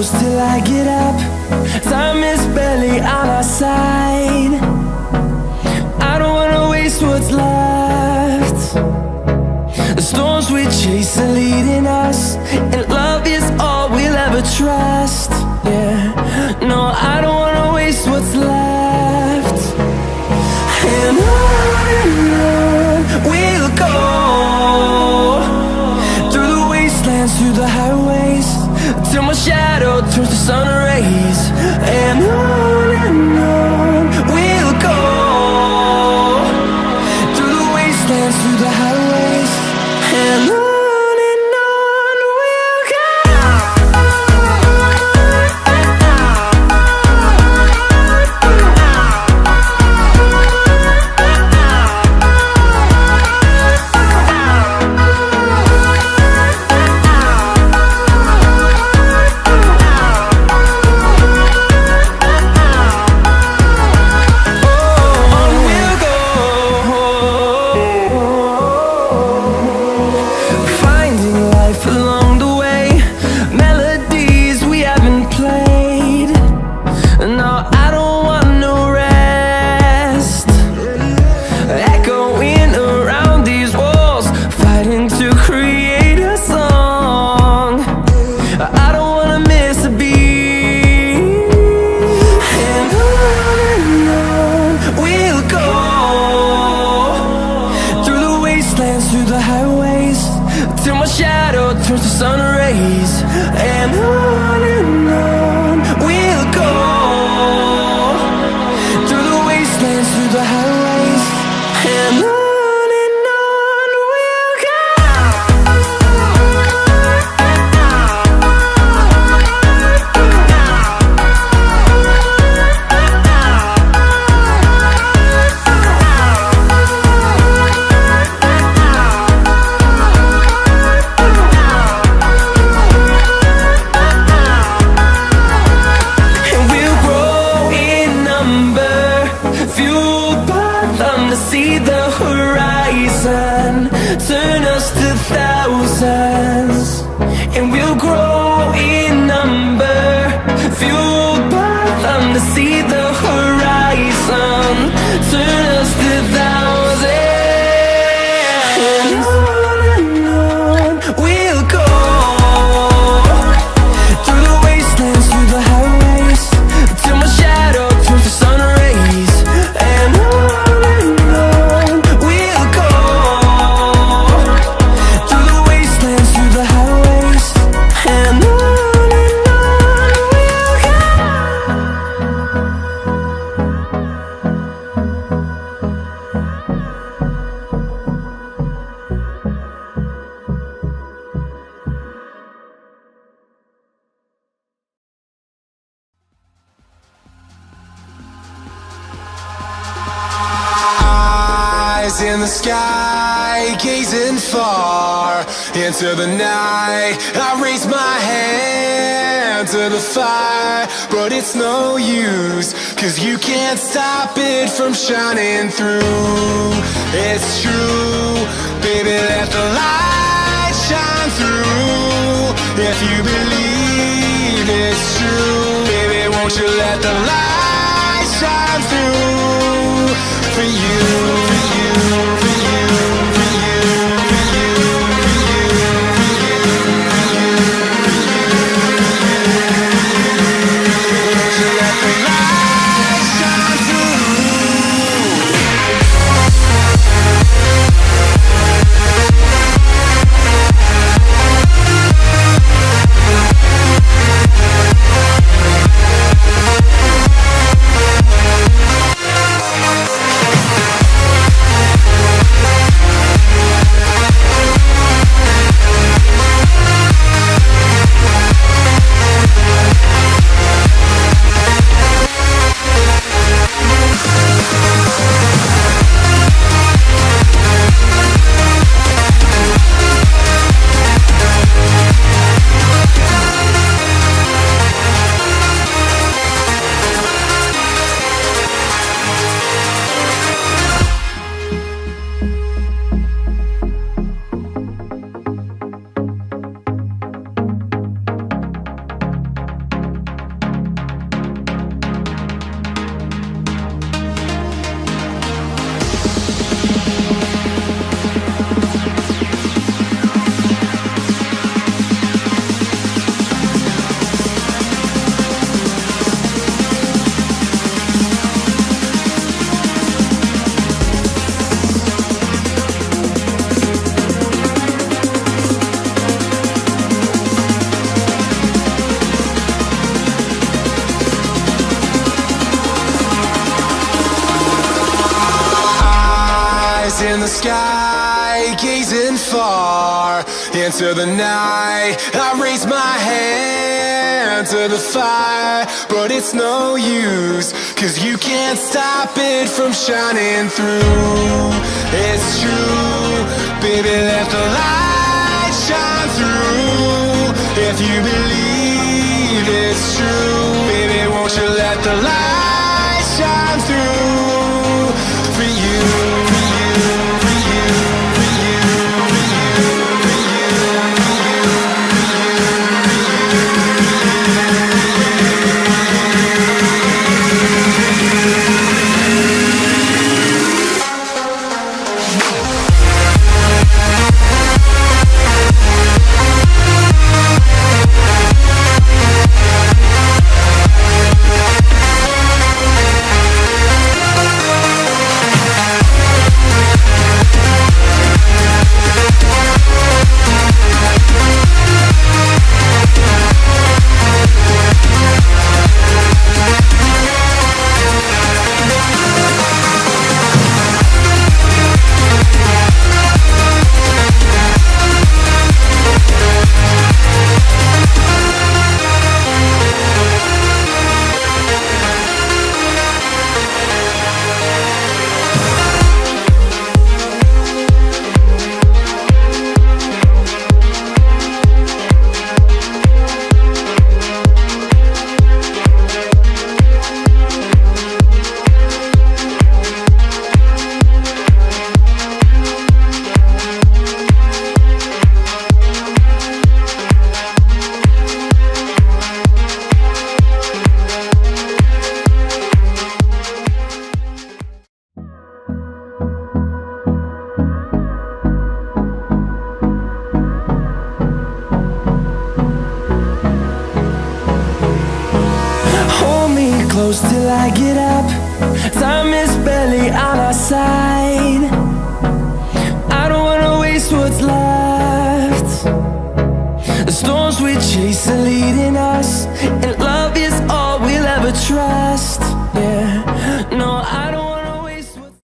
close till I get up. Time is barely on our side. I don't wanna waste what's left. The storms we chase are leading us, and love is all we'll ever trust. Yeah, no, I don't wanna waste what's left. And on we'll go, through the wastelands, through the highways, till my shadow turns to sun rays. And on we'll go, through the wastelands, through the highways, and on we'll go. Through the highways, till my shadow turns to sun rays. And on we'll go, through the wastelands, through the highways, and on we'll go. See the horizon, turn us to thousands, and we'll grow in number, fueled by them. To see the horizon, turn us to thousands, and on we'll go, through the wastelands, through the highways, till my shadow turns to sun rays. And in the sky, gazing far into the night, I raise my hand to the fire, but it's no use, 'cause you can't stop it from shining through. It's true, baby, let the light shine through. If you believe it's true, baby, won't you let the light shine through for you, for you, for you, for you, for you, for you, for you, for you, won't you let the light shine through? the sky, gazing far into the night. I raise my hand to the fire, but it's no use, 'cause you can't stop it from shining through. It's true, baby, let the light shine through. If you believe it's true, baby, won't you let the light shine through for you, for you, for you, for you, for you, for you, close till I get up. Time is barely on our side. I don't wanna waste what's left. The storms we chase are leading us, and